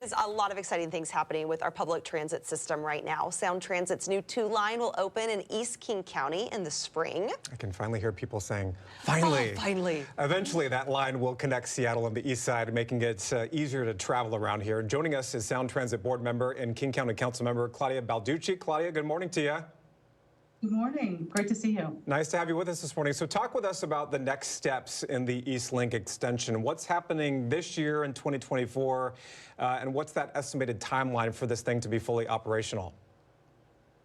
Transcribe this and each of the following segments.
There's a lot of exciting things happening with our public transit system right now. Sound Transit's new 2 line will open in East King County in the spring. I can finally hear people saying, finally. Oh, finally. Eventually, that line will connect Seattle and the East Side, making it easier to travel around here. Joining us is Sound Transit board member and King County Council member Claudia Balducci. Claudia, good morning to you. Good morning. Great to see you. Nice to have you with us this morning. So talk with us about the next steps in the East Link extension. What's happening this year in 2024, and what's that estimated timeline for this thing to be fully operational?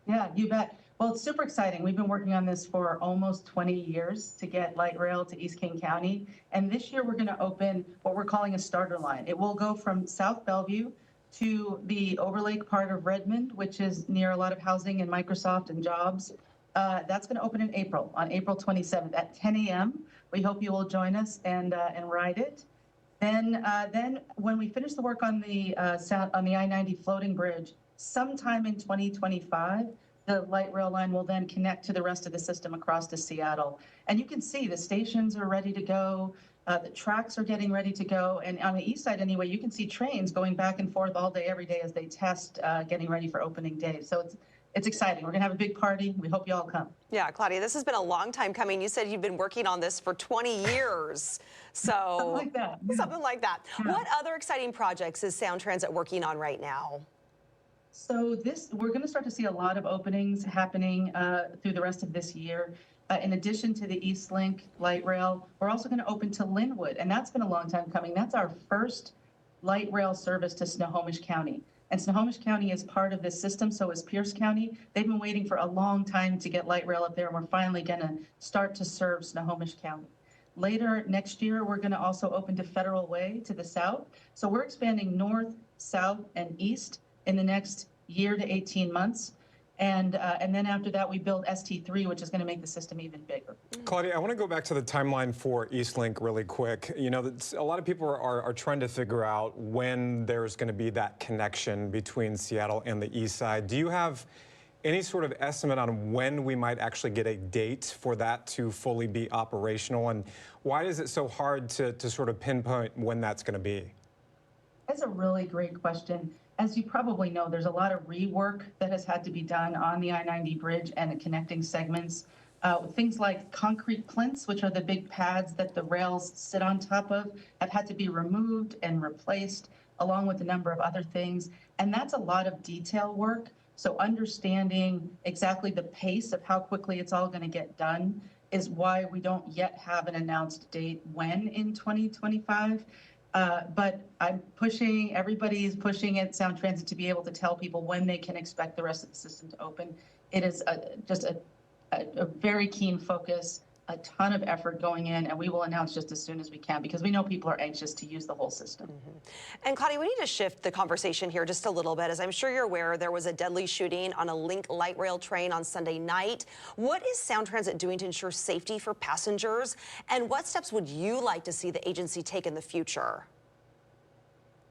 Yeah, you bet. Well, it's super exciting. We've been working on this for almost 20 years to get light rail to East King County. And this year we're going to open what we're calling a starter line. It will go from South Bellevue to the Overlake part of Redmond, which is near a lot of housing and Microsoft and jobs. That's going to open in April, on April 27th at 10 a.m. We hope you will join us and ride it. Then when we finish the work on the I-90 floating bridge, sometime in 2025, the light rail line will then connect to the rest of the system across to Seattle. And you can see the stations are ready to go. The tracks are getting ready to go. And on the east side anyway, you can see trains going back and forth all day, every day as they test getting ready for opening day. So it's exciting. We're going to have a big party. We hope you all come. Yeah, Claudia, this has been a long time coming. You said you've been working on this for 20 years. So something like that. Yeah. Something like that. Yeah. What other exciting projects is Sound Transit working on right now? So we're going to start to see a lot of openings happening through the rest of this year. In addition to the East Link light rail, we're also going to open to Linwood, and that's been a long time coming. That's our first light rail service to Snohomish County. And Snohomish County is part of this system, so is Pierce County. They've been waiting for a long time to get light rail up there, and we're finally going to start to serve Snohomish County. Later next year, we're going to also open to Federal Way to the south. So we're expanding north, south, and east in the next year to 18 months. And then after that, we build ST3, which is going to make the system even bigger. Claudia, I want to go back to the timeline for East Link really quick. You know, a lot of people are trying to figure out when there's going to be that connection between Seattle and the East Side. Do you have any sort of estimate on when we might actually get a date for that to fully be operational? And why is it so hard to sort of pinpoint when that's going to be? That's a really great question. As you probably know, there's a lot of rework that has had to be done on the I-90 bridge and the connecting segments. Things like concrete plinths, which are the big pads that the rails sit on top of, have had to be removed and replaced, along with a number of other things. And that's a lot of detail work. So understanding exactly the pace of how quickly it's all going to get done is why we don't yet have an announced date when in 2025. But I'm pushing, everybody's pushing at Sound Transit to be able to tell people when they can expect the rest of the system to open. It is just a very keen focus, a ton of effort going in, and we will announce just as soon as we can because we know people are anxious to use the whole system. And Claudia, we need to shift the conversation here just a little bit. As I'm sure you're aware, there was a deadly shooting on a Link light rail train on Sunday night. What is Sound Transit doing to ensure safety for passengers? And what steps would you like to see the agency take in the future?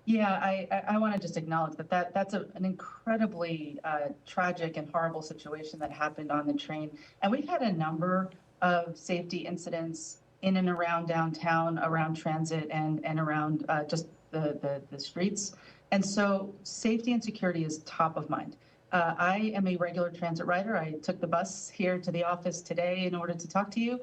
Yeah, I want to just acknowledge that's an incredibly tragic and horrible situation that happened on the train. And we've had a number of safety incidents in and around downtown, around transit, and around just the streets. And so safety and security is top of mind. I am a regular transit rider. I took the bus here to the office today in order to talk to you.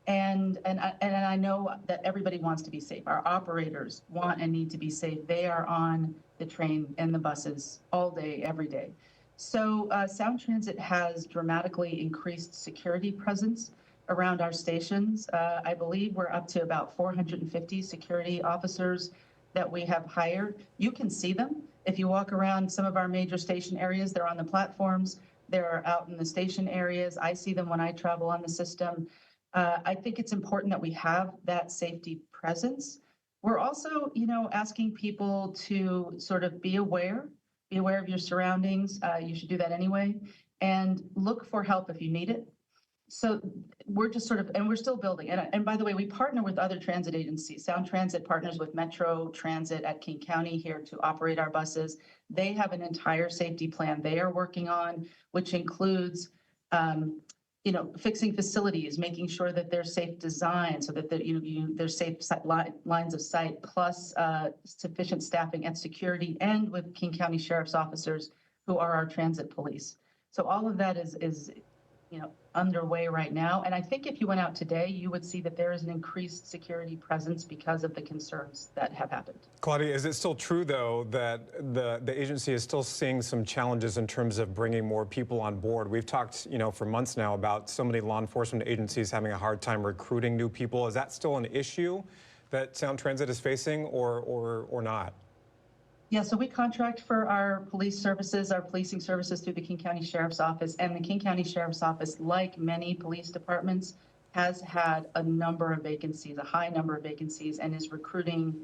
And I know that everybody wants to be safe. Our operators want and need to be safe. They are on the train and the buses all day, every day. So Sound Transit has dramatically increased security presence around our stations. I believe we're up to about 450 security officers that we have hired. You can see them. If you walk around some of our major station areas, they're on the platforms. They're out in the station areas. I see them when I travel on the system. I think it's important that we have that safety presence. We're also, asking people to sort of be aware of your surroundings. You should do that anyway, and look for help if you need it. So we're just and we're still building. And by the way, we partner with other transit agencies. Sound Transit partners with Metro Transit at King County here to operate our buses. They have an entire safety plan they are working on, which includes fixing facilities, making sure that they're safe design so that there's safe lines of sight, plus sufficient staffing and security, and with King County Sheriff's officers who are our transit police. So all of that is underway right now. And I think if you went out today, you would see that there is an increased security presence because of the concerns that have happened. Claudia, is it still true, though, that the agency is still seeing some challenges in terms of bringing more people on board? We've talked, for months now about so many law enforcement agencies having a hard time recruiting new people. Is that still an issue that Sound Transit is facing or not? Yeah, so we contract for our police services, our policing services through the King County Sheriff's Office, and the King County Sheriff's Office, like many police departments, has had a number of vacancies, a high number of vacancies, and is recruiting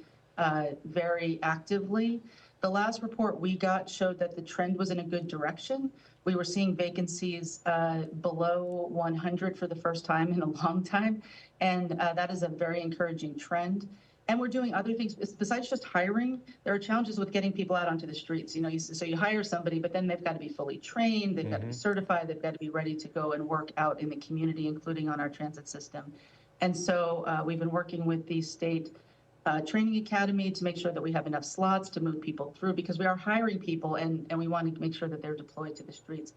very actively. The last report we got showed that the trend was in a good direction. We were seeing vacancies below 100 for the first time in a long time, and that is a very encouraging trend. And we're doing other things besides just hiring. There are challenges with getting people out onto the streets. So you hire somebody, but then they've got to be fully trained, they've got to be certified, they've got to be ready to go and work out in the community, including on our transit system. And so we've been working with the state training academy to make sure that we have enough slots to move people through, because we are hiring people and we want to make sure that they're deployed to the streets.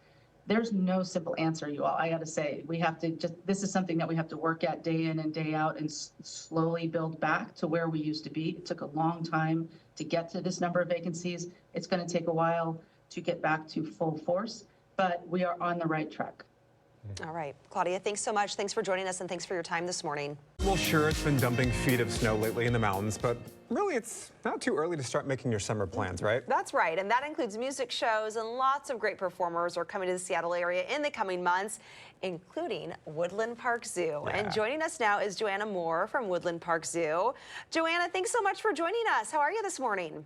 There's no simple answer, you all. I got to say, we have to this is something that we have to work at day in and day out and slowly build back to where we used to be. It took a long time to get to this number of vacancies. It's going to take a while to get back to full force, but we are on the right track. All right, Claudia, thanks so much. Thanks for joining us, and thanks for your time this morning. Well, sure, it's been dumping feet of snow lately in the mountains, but really it's not too early to start making your summer plans, right? That's right, and that includes music shows, and lots of great performers are coming to the Seattle area in the coming months, including Woodland Park Zoo. Yeah. And joining us now is Joanna Moore from Woodland Park Zoo. Joanna, thanks so much for joining us. How are you this morning?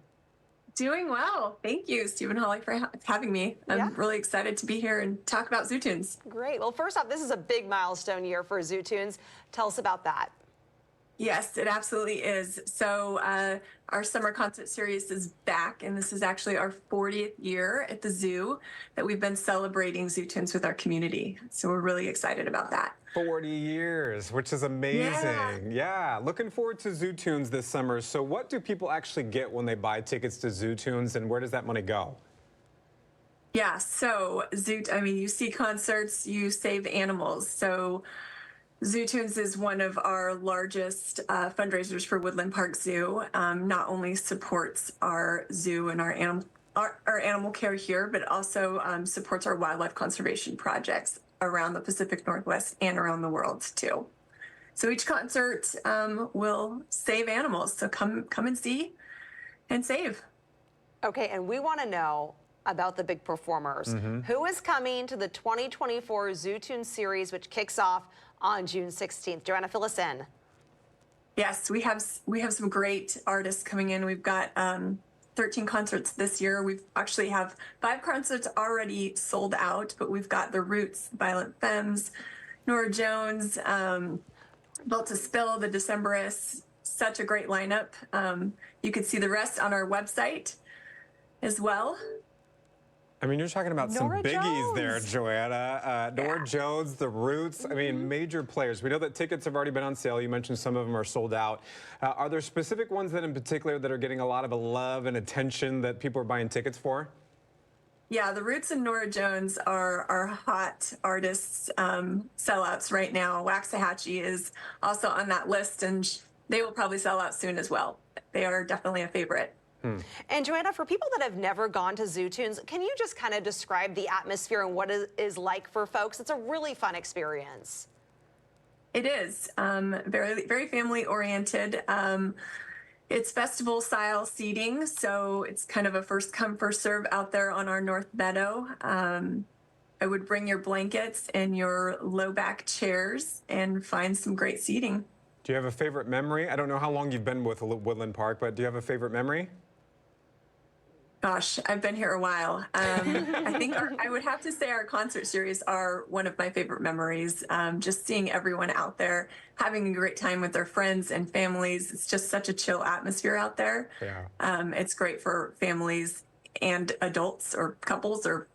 Doing well. Thank you, Stephen Holly, for having me. I'm really excited to be here and talk about Zoo Tunes. Great. Well, first off, this is a big milestone year for Zoo Tunes. Tell us about that. Yes, it absolutely is. So our summer concert series is back, and this is actually our 40th year at the zoo that we've been celebrating Zoo Tunes with our community. So we're really excited about that. 40 years, which is amazing. Yeah, looking forward to Zoo Tunes this summer. So what do people actually get when they buy tickets to Zoo Tunes, and where does that money go? Yeah, so you see concerts, you save animals. So Zoo Tunes is one of our largest fundraisers for Woodland Park Zoo. Not only supports our zoo and our animal care here, but also supports our wildlife conservation projects around the Pacific Northwest and around the world too. So each concert will save animals. So come and see and save. Okay, and we want to know about the big performers. Who is coming to the 2024 Zoo Tunes series, which kicks off on June 16th? Joanna, fill us in. Yes, we have some great artists coming in. We've got 13 concerts this year. We actually have 5 concerts already sold out, but we've got The Roots, Violent Femmes, Nora Jones, Built to Spill, The Decemberists. Such a great lineup. You can see the rest on our website as well. I mean, you're talking about Nora some biggies Jones. there, Joanna. Nora Jones, The Roots. I mean, major players. We know that tickets have already been on sale. You mentioned some of them are sold out. Are there specific ones that in particular that are getting a lot of love and attention that people are buying tickets for? Yeah, The Roots and Nora Jones are our hot artists sellouts right now. Waxahachie is also on that list, and they will probably sell out soon as well. They are definitely a favorite. And Joanna, for people that have never gone to Zoo Tunes, can you just kind of describe the atmosphere and what it is like for folks? It's a really fun experience. It is very, very family oriented. It's festival style seating, so it's kind of a first come, first serve out there on our North Meadow. I would bring your blankets and your low back chairs and find some great seating. Do you have a favorite memory? I don't know how long you've been with Woodland Park, but do you have a favorite memory? Gosh, I've been here a while. I think I would have to say our concert series are one of my favorite memories. Just seeing everyone out there having a great time with their friends and families. It's just such a chill atmosphere out there. Yeah. It's great for families and adults or couples or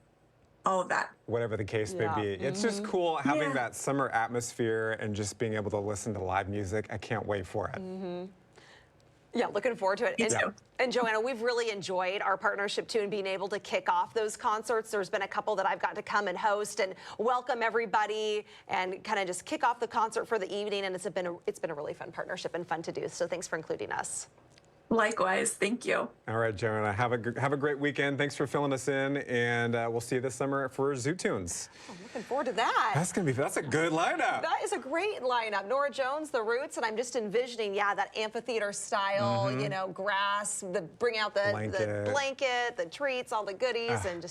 all of that. Whatever the case Yeah. may be. It's just cool having Yeah. that summer atmosphere and just being able to listen to live music. I can't wait for it. Yeah, looking forward to it. Me And, too. and Joanna, we've really enjoyed our partnership too and being able to kick off those concerts. There's been a couple that I've got to come and host and welcome everybody and kind of just kick off the concert for the evening. And it's been a really fun partnership and fun to do. So thanks for including us. Likewise, thank you. All right, Joanna, have a great weekend. Thanks for filling us in, and we'll see you this summer for Zoo Tunes. I'm looking forward to that. That's a good lineup. That is a great lineup. Nora Jones, The Roots, and I'm just envisioning, yeah, that amphitheater style, you know, grass, bring out the Blanket. blanket, the treats, all the goodies, and just